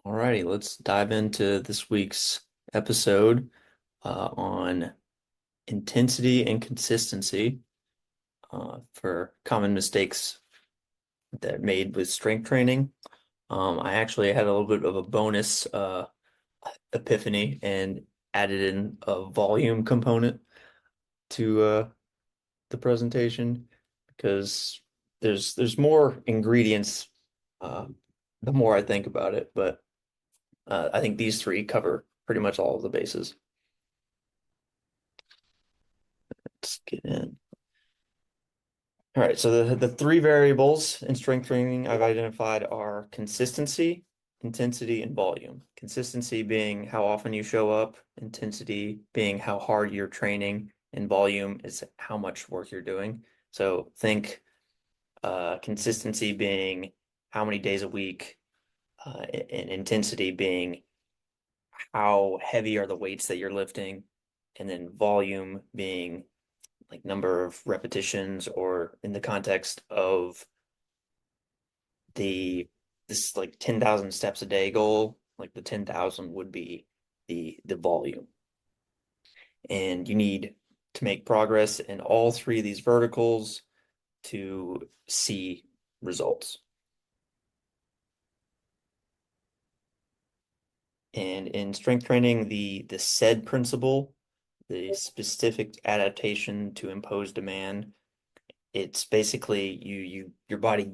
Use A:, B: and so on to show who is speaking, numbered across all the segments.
A: Alrighty, let's dive into this week's episode on intensity and consistency for common mistakes that are made with strength training. I actually had a little bit of a bonus epiphany and added in a volume component to the presentation because there's more ingredients uh, the more I think about it, but I think these three cover pretty much all of the bases. Let's get in. All right, so the three variables in strength training I've identified are consistency, intensity, and volume. Consistency being how often you show up, intensity being how hard you're training, and volume is how much work you're doing. So think consistency being how many days a week, and intensity being how heavy are the weights that you're lifting, and then volume being like number of repetitions, or in the context of the this like 10,000 steps a day goal, like the 10,000 would be the volume. And you need to make progress in all three of these verticals to see results. And in strength training, the SAID principle, the specific adaptation to impose demand, it's basically your body,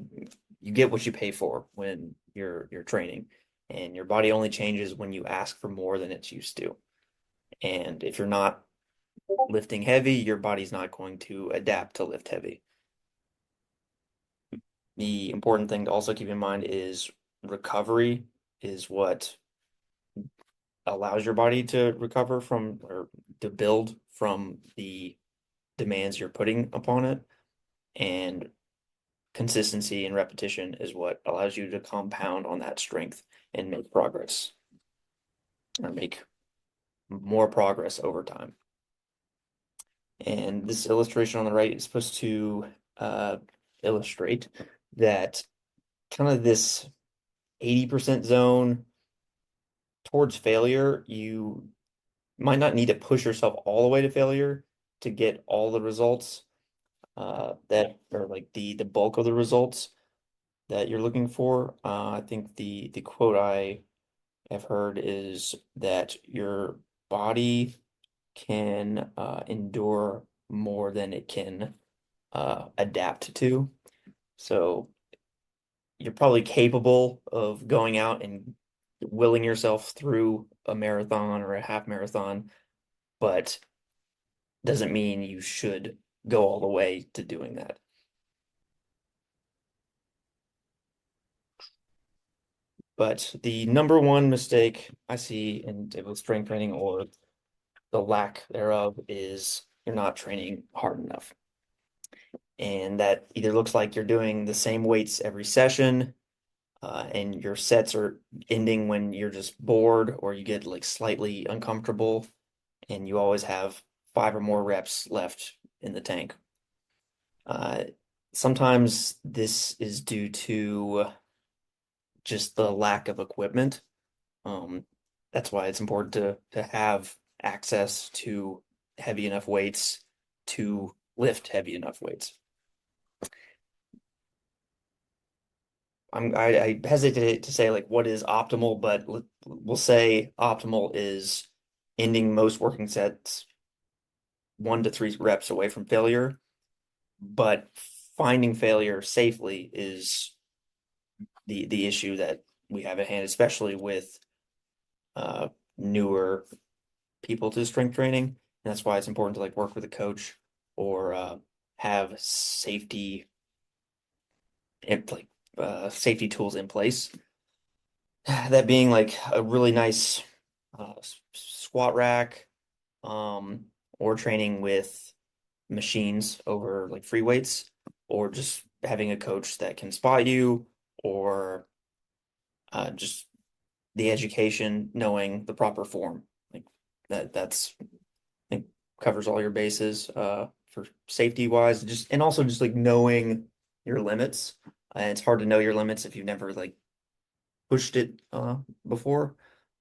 A: you get what you pay for when you're training, and your body only changes when you ask for more than it's used to. And if you're not lifting heavy, your body's not going to adapt to lift heavy. The important thing to also keep in mind is recovery is what allows your body to recover from, or to build from, the demands you're putting upon it. And consistency and repetition is what allows you to compound on that strength and make progress, or make more progress over time. And this illustration on the right is supposed to illustrate that kind of this 80% zone towards failure. You might not need to push yourself all the way to failure to get all the results that are like the bulk of the results that you're looking for. I think the quote I have heard is that your body can endure more than it can adapt to. So you're probably capable of going out and willing yourself through a marathon or a half marathon, but doesn't mean you should go all the way to doing that. But the number one mistake I see in table strength training, or the lack thereof, is you're not training hard enough. And that either looks like you're doing the same weights every session, and your sets are ending when you're just bored or you get like slightly uncomfortable, and you always have 5 or more reps left in the tank. Uh, Sometimes this is due to just the lack of equipment. Um, that's why it's important to have access to heavy enough weights to lift heavy enough weights. I hesitate to say like what is optimal, but we'll say optimal is ending most working sets 1 to 3 reps away from failure, but finding failure safely is the issue that we have at hand, especially with uh, newer people to strength training. And that's why it's important to like work with a coach, or have like safety tools in place. That being like a really nice squat rack, um, or training with machines over like free weights, or just having a coach that can spot you, or just the education, knowing the proper form. Like that's I think covers all your bases for safety wise, just, and also just like knowing your limits. And it's hard to know your limits if you've never like pushed it before,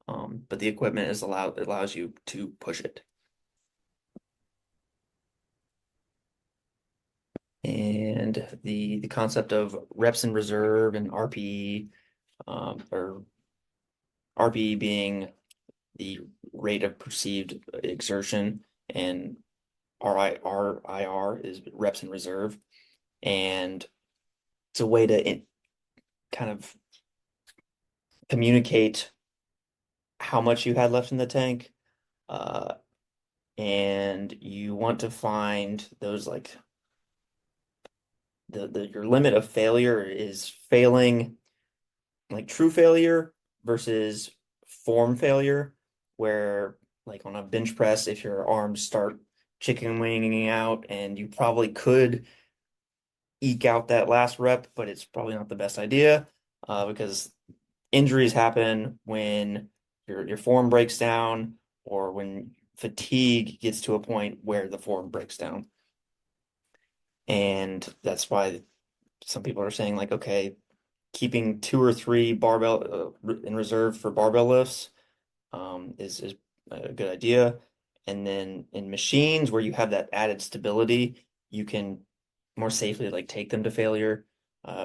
A: but the equipment allows you to push it. And the concept of reps in reserve and RPE, or RPE being the rate of perceived exertion, and RIR is reps in reserve, and it's a way to kind of communicate how much you had left in the tank. Uh, and you want to find those like the your limit of failure is failing, like true failure versus form failure, where like on a bench press, if your arms start chicken winging out and you probably could eke out that last rep, but it's probably not the best idea, because injuries happen when your form breaks down or when fatigue gets to a point where the form breaks down. And that's why some people are saying like, okay, keeping two or three barbell in reserve for barbell lifts is a good idea. And then in machines where you have that added stability, you can more safely like take them to failure,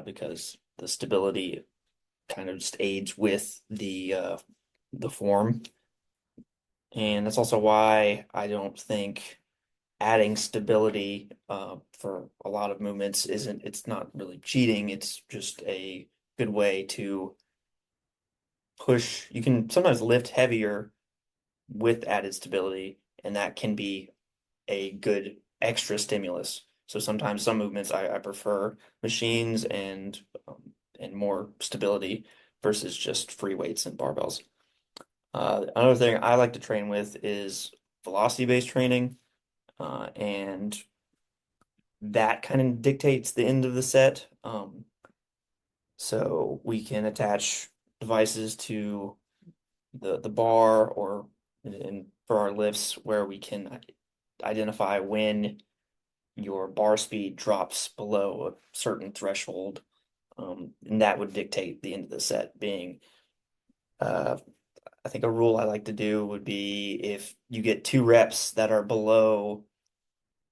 A: because the stability kind of just aids with the form. And that's also why I don't think adding stability for a lot of movements it's not really cheating. It's just a good way to push. You can sometimes lift heavier with added stability, and that can be a good extra stimulus. So sometimes some movements I prefer machines and more stability versus just free weights and barbells. Another thing I like to train with is velocity-based training, and that kind of dictates the end of the set. So we can attach devices to the bar or for our lifts where we can identify when your bar speed drops below a certain threshold. And that would dictate the end of the set being, uh, I think a rule I like to do would be if you get two reps that are below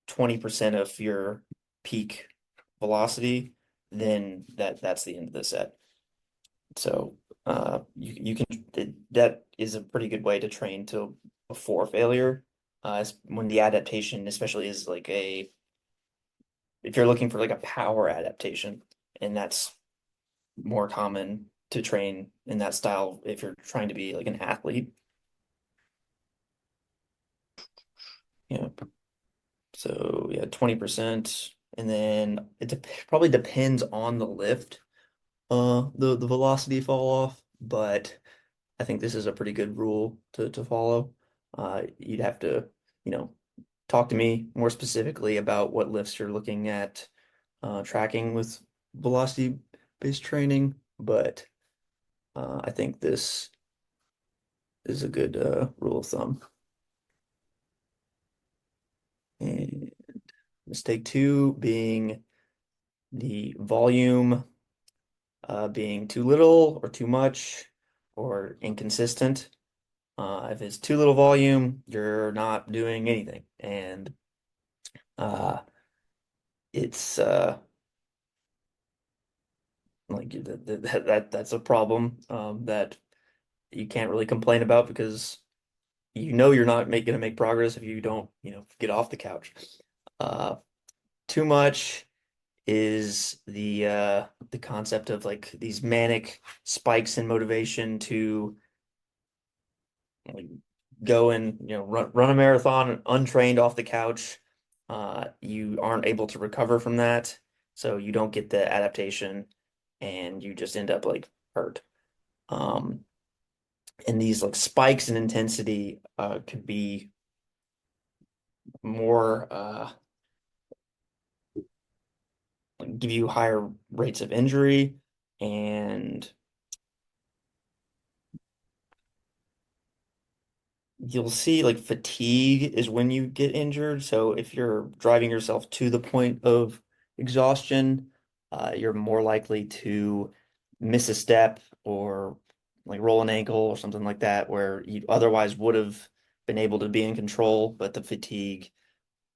A: 20% of your peak velocity, then that's the end of the set. So you can that is a pretty good way to train to before failure. When the adaptation, especially is like a if you're looking for like a power adaptation, and that's more common to train in that style if you're trying to be like an athlete. Yeah. So yeah, 20%. And then probably depends on the lift, the velocity fall off, but I think this is a pretty good rule to follow. You'd have to, you know, talk to me more specifically about what lifts you're looking at tracking with velocity-based training, but I think this is a good rule of thumb. And mistake two being the volume being too little or too much or inconsistent. If it's too little volume, you're not doing anything. And uh, it's like that's a problem that you can't really complain about because you're not going to make progress if you don't, get off the couch. Uh, Too much is the concept of like these manic spikes in motivation to like go and run a marathon untrained off the couch. You aren't able to recover from that, so you don't get the adaptation, and you just end up like hurt. Um, and these like spikes in intensity could be more give you higher rates of injury, and you'll see like fatigue is when you get injured. So if you're driving yourself to the point of exhaustion, you're more likely to miss a step or like roll an ankle or something like that where you otherwise would have been able to be in control, but the fatigue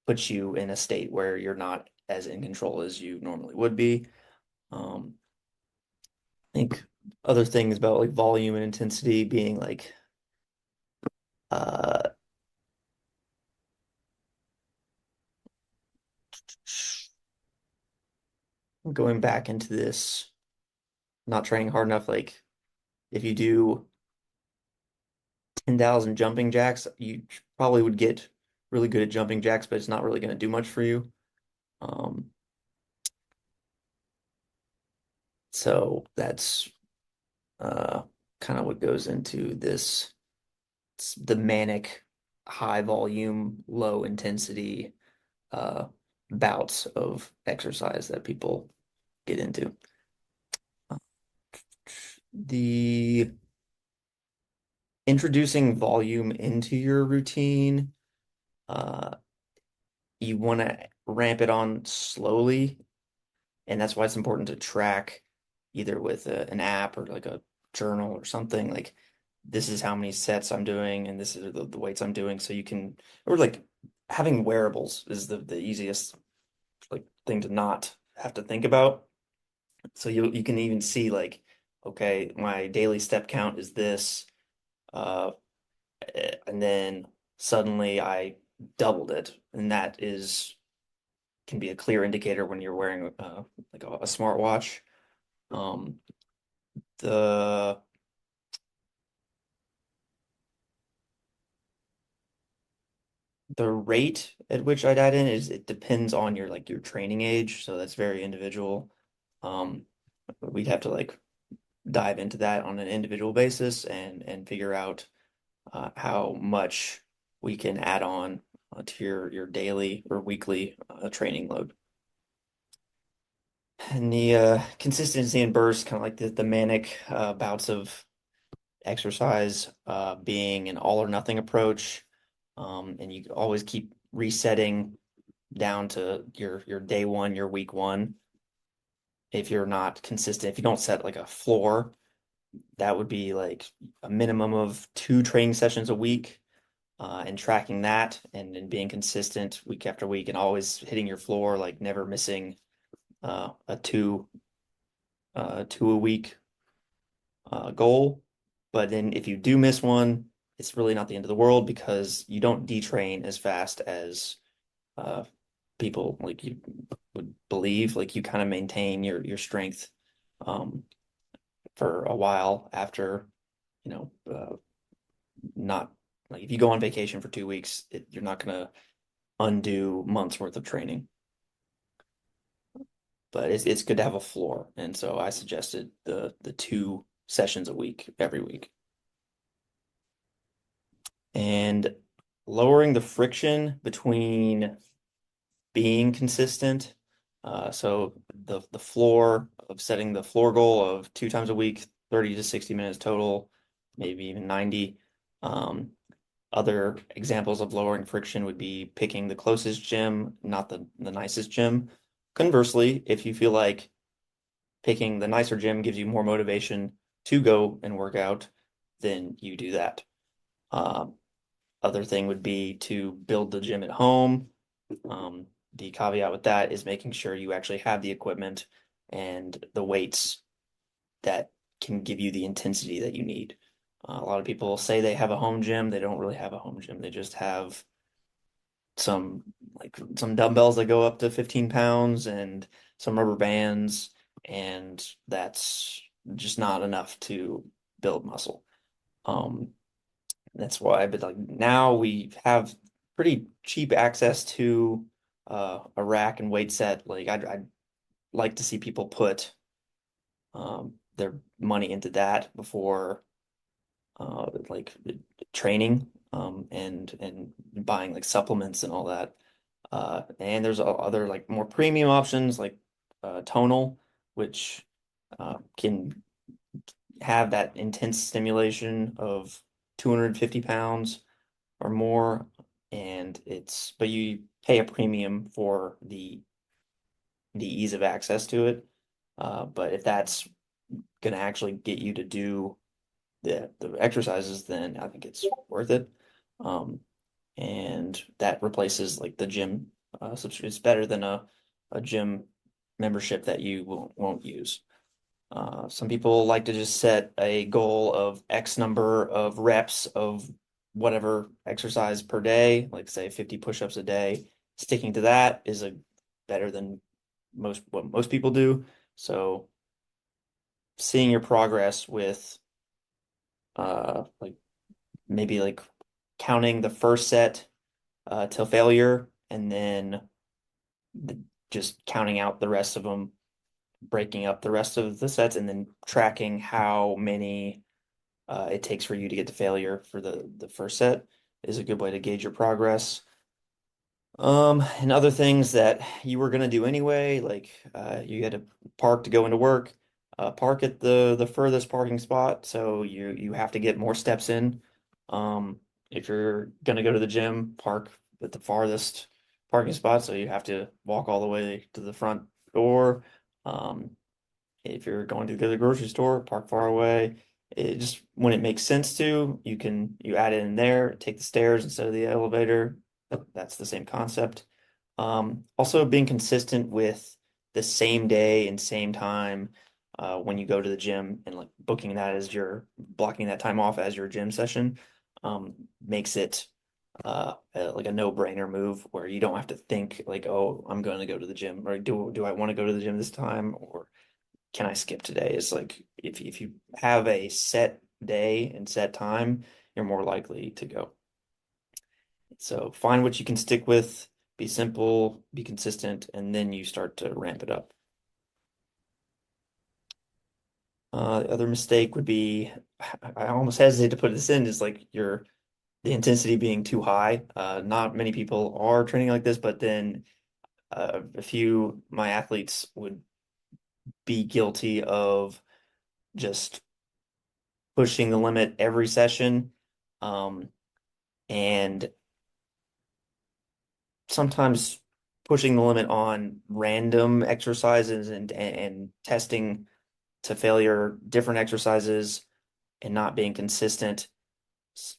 A: puts you in a state where you're not as in control as you normally would be. Um, I think other things about like volume and intensity being like uh going back into this, not training hard enough, like if you do 10,000 jumping jacks, you probably would get really good at jumping jacks, but it's not really going to do much for you. Um, so that's uh, kind of what goes into this, the manic, high volume, low intensity uh, bouts of exercise that people get into. The introducing volume into your routine, uh, you want to ramp it on slowly, and that's why it's important to track either with an app or like a journal or something. Like this is how many sets I'm doing, and this is the weights I'm doing, so you can, or like having wearables is the easiest like thing to not have to think about. So you can even see like, okay, my daily step count is this, uh, and then suddenly I doubled it, and that is can be a clear indicator when you're wearing like a smartwatch. Um, the the rate at which I'd add in is it depends on your like your training age, so that's very individual. Um, we'd have to like dive into that on an individual basis and figure out how much we can add on to your daily or weekly training load. And the consistency and burst, kind of like the manic bouts of exercise being an all or nothing approach. And you always keep resetting down to your day one, your week one. If you're not consistent, if you don't set like a floor, that would be like a minimum of 2 training sessions a week, and tracking that and being consistent week after week and always hitting your floor, like never missing a two a week goal. But then if you do miss one, it's really not the end of the world because you don't detrain as fast as uh, people like you would believe. Like you kind of maintain your strength um, for a while after, not like if you go on vacation for 2 weeks, you're not gonna undo months worth of training. But it's good to have a floor, and so I suggested the 2 sessions a week every week. And lowering the friction between being consistent. So the floor of setting the floor goal of 2 times a week, 30 to 60 minutes total, maybe even 90. Um, Other examples of lowering friction would be picking the closest gym, not the nicest gym. Conversely, if you feel like picking the nicer gym gives you more motivation to go and work out, then you do that. Um, Other thing would be to build the gym at home. The caveat with that is making sure you actually have the equipment and the weights that can give you the intensity that you need. A lot of people say they have a home gym. They don't really have a home gym. They just have some some dumbbells that go up to 15 pounds and some rubber bands, and that's just not enough to build muscle. Um, that's why, but like now we have pretty cheap access to a rack and weight set. Like I'd like to see people put their money into that before like training and buying like supplements and all that. And there's other like more premium options like tonal, which can have that intense stimulation of 250 pounds or more, and it's but you pay a premium for the ease of access to it. But if that's going to actually get you to do the exercises, then I think it's worth it. Um, and that replaces like the gym subscription. It's better than a gym membership that you won't use. Some people like to just set a goal of X number of reps of whatever exercise per day, like say 50 push-ups a day. Sticking to that is a better than what most people do. So seeing your progress with like maybe like counting the first set till failure and then the, just counting out the rest of them, breaking up the rest of the sets, and then tracking how many it takes for you to get to failure for the first set is a good way to gauge your progress. And other things that you were gonna do anyway, like you had to park to go into work, park at the furthest parking spot, so you have to get more steps in. If you're gonna go to the gym, park at the farthest parking spot, so you have to walk all the way to the front door. Um, if you're going to go to the grocery store, park far away. It just when it makes sense to, you add it in there, take the stairs instead of the elevator. That's the same concept. Also being consistent with the same day and same time when you go to the gym and like booking that as your blocking that time off as your gym session makes it like a no-brainer move where you don't have to think like, oh, I'm going to go to the gym or do I want to go to the gym this time or can I skip today? Is like if you have a set day and set time, you're more likely to go. So find what you can stick with, be simple, be consistent, and then you start to ramp it up. The other mistake would be, I almost hesitate to put this in, is like the intensity being too high. Not many people are training like this, but then a few my athletes would be guilty of just pushing the limit every session. Um, and sometimes pushing the limit on random exercises and testing to failure different exercises and not being consistent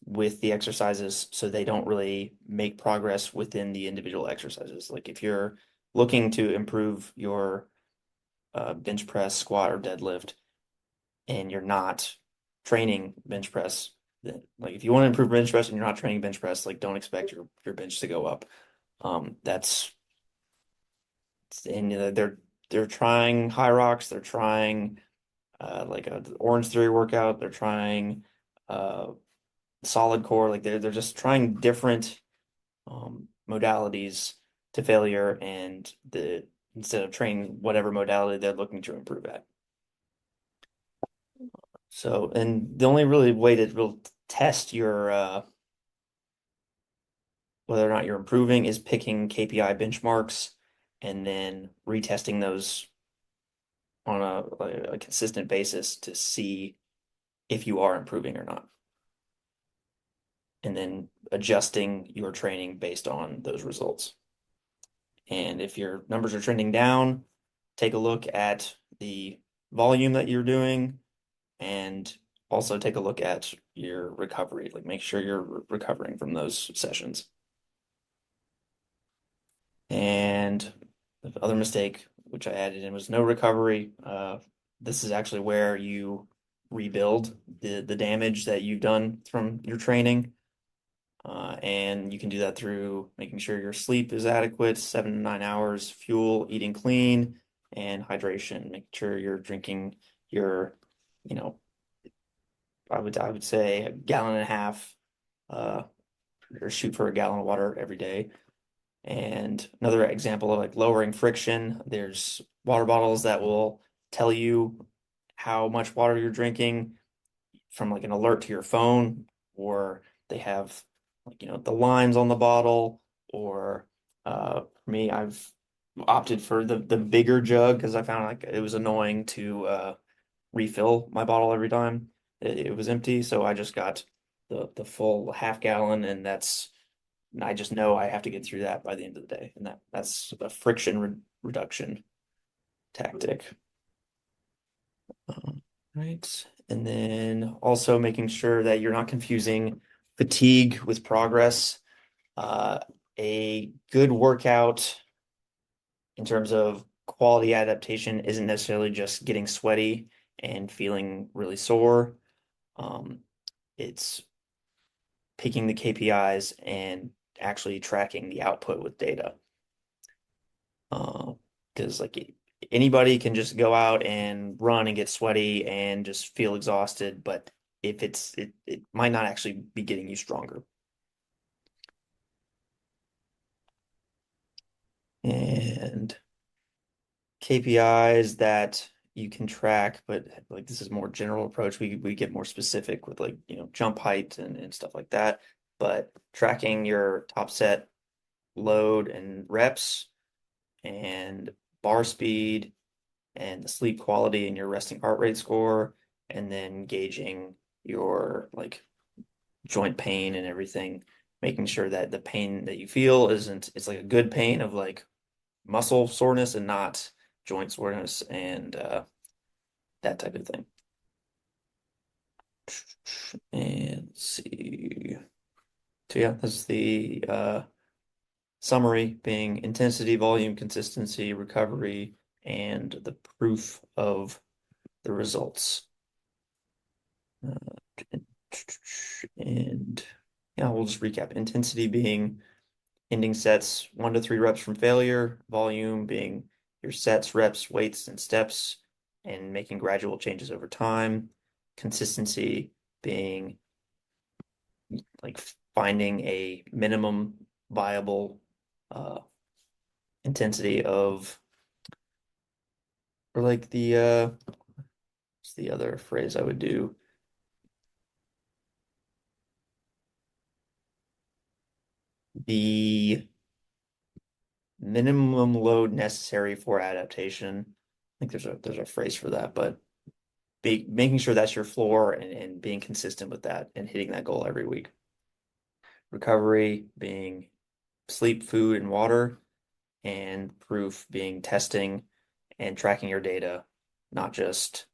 A: with the exercises so they don't really make progress within the individual exercises. Like if you're looking to improve your bench press, squat, or deadlift, and you're not training bench press, then, like if you want to improve bench press and you're not training bench press, like don't expect your bench to go up. That's and they're trying high rocks, they're trying like a Orange Theory workout, they're trying uh solid core, like they're just trying different modalities to failure and the instead of training whatever modality they're looking to improve at. So, and the only really way to real test your whether or not you're improving is picking KPI benchmarks and then retesting those on a consistent basis to see if you are improving or not. And then adjusting your training based on those results. And if your numbers are trending down, take a look at the volume that you're doing and also take a look at your recovery. Like make sure you're recovering from those sessions. And the other mistake, which I added in, was no recovery. This is actually where you rebuild the damage that you've done from your training. And you can do that through making sure your sleep is adequate, 7 to 9 hours, fuel, eating clean, and hydration. Make sure you're drinking your, you know, I would say a gallon and a half, uh, or shoot for a gallon of water every day. And another example of like lowering friction, there's water bottles that will tell you how much water you're drinking from like an alert to your phone, or they have like, the lines on the bottle, or for me, I've opted for the bigger jug because I found like it was annoying to refill my bottle every time it was empty. So I just got the full half gallon, and I just know I have to get through that by the end of the day, and that's a friction reduction tactic. Right. And then also making sure that you're not confusing fatigue with progress. Uh, a good workout in terms of quality adaptation isn't necessarily just getting sweaty and feeling really sore. Um, it's picking the KPIs and actually tracking the output with data. Because like anybody can just go out and run and get sweaty and just feel exhausted, but if it might not actually be getting you stronger. And KPIs that you can track, but like this is more general approach. We get more specific with like, jump height and stuff like that. But tracking your top set load and reps and bar speed and the sleep quality and your resting heart rate score, and then gauging your like joint pain and everything, making sure that the pain that you feel isn't it's like a good pain of like muscle soreness and not joint soreness and that type of thing. And let's see. So yeah, that's the summary being intensity, volume, consistency, recovery, and the proof of the results. And yeah, we'll just recap. Intensity being ending sets 1 to 3 reps from failure, volume being your sets, reps, weights, and steps, and making gradual changes over time. Consistency being like finding a minimum viable uh, intensity of, or like what's the other phrase I would do? The minimum load necessary for adaptation. I think there's a phrase for that, but making sure that's your floor and being consistent with that and hitting that goal every week. Recovery being sleep, food, and water, and proof being testing and tracking your data, not just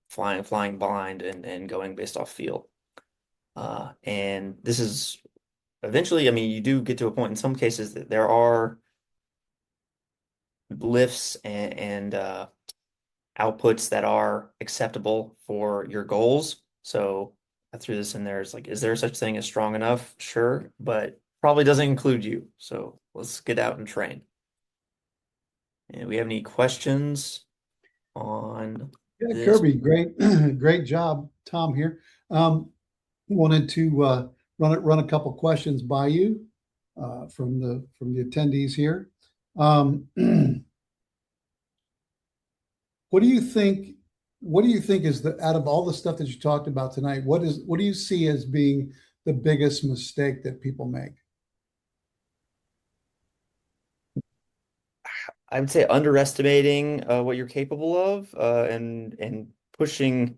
A: flying blind and going based off feel. And this is eventually, I mean, you do get to a point in some cases that there are lifts and outputs that are acceptable for your goals. So I threw this in there. It's like, is there such thing as strong enough? Sure, but probably doesn't include you. So let's get out and train. And we have any questions on
B: Yeah,
A: this?
B: Kirby, great, great job, Tom here. Um, Wanted to run a couple questions by you from the attendees here. Um, what do you think? What do you think is the out of all the stuff that you talked about tonight? What do you see as being the biggest mistake that people make?
A: I would say underestimating what you're capable of and pushing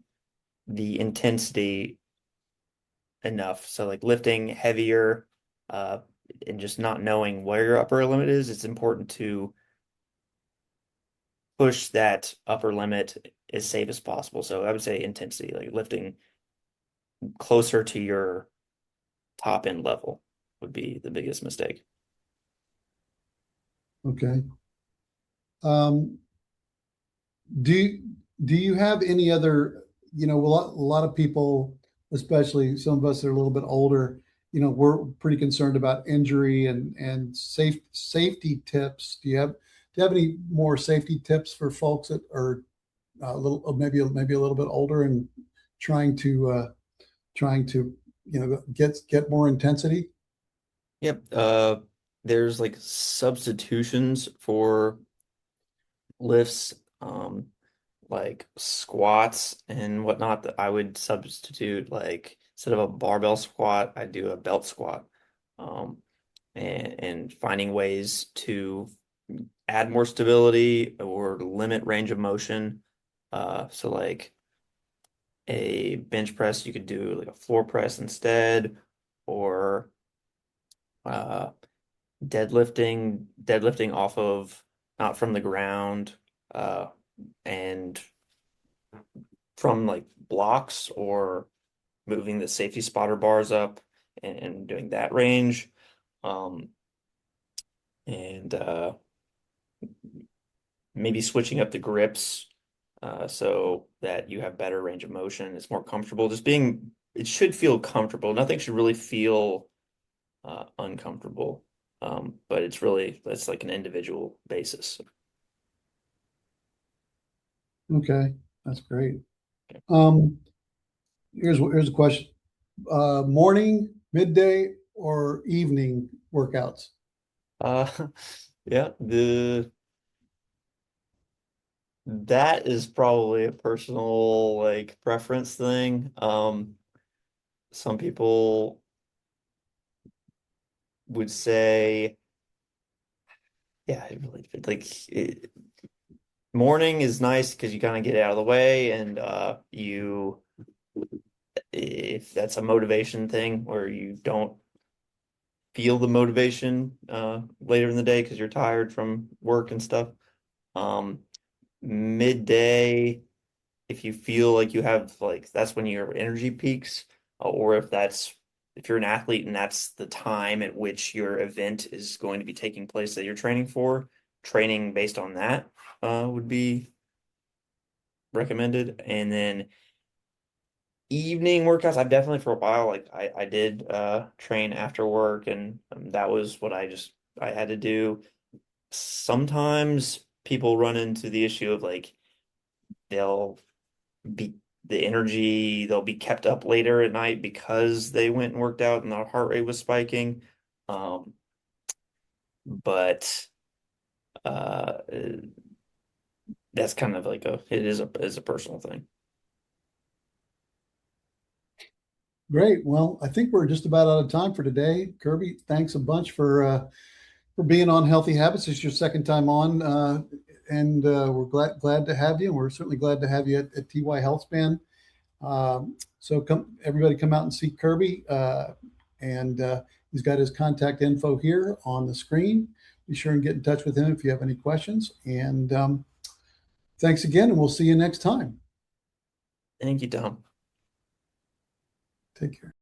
A: the intensity enough. So like lifting heavier uh, and just not knowing where your upper limit is. It's important to push that upper limit as safe as possible. So I would say intensity, like lifting closer to your top end level would be the biggest mistake.
B: Okay. Um, do do you have any other, a lot of people, especially some of us that are a little bit older, we're pretty concerned about injury and safety tips. Do you have any more safety tips for folks that are a little maybe a little bit older and trying to trying to get more intensity?
A: Yep. There's like substitutions for lifts, like squats and whatnot that I would substitute like instead of a barbell squat, I do a belt squat. Um, and finding ways to add more stability or limit range of motion. So like a bench press, you could do like a floor press instead, or uh, deadlifting off of not from the ground, uh, and from like blocks or moving the safety spotter bars up and doing that range. Um, and maybe switching up the grips so that you have better range of motion. It's more comfortable. It should feel comfortable. Nothing should really feel uncomfortable. But that's like an individual basis.
B: Okay, that's great. Um, here's a question. Morning, midday, or evening workouts?
A: Uh, yeah, that is probably a personal like preference thing. Some people would say, yeah, it really morning is nice because you kind of get out of the way and if that's a motivation thing where you don't feel the motivation later in the day because you're tired from work and stuff. Um, Midday, if you feel like you have like that's when your energy peaks, or if you're an athlete and that's the time at which your event is going to be taking place that you're training for, training based on that would be recommended. And then evening workouts, I've definitely for a while, like I did train after work and that was what I had to do. Sometimes people run into the issue of like they'll be they'll be kept up later at night because they went and worked out and their heart rate was spiking. Um, but uh that's kind of like a personal thing.
B: Great. Well, I think we're just about out of time for today. Kirby, thanks a bunch for being on Healthy Habits. It's your second time on, and we're glad to have you. And we're certainly glad to have you at TY HealthSpan. So everybody come out and see Kirby, and he's got his contact info here on the screen. Be sure and get in touch with him if you have any questions. And thanks again, and we'll see you next time.
A: Thank you, Tom.
B: Take care.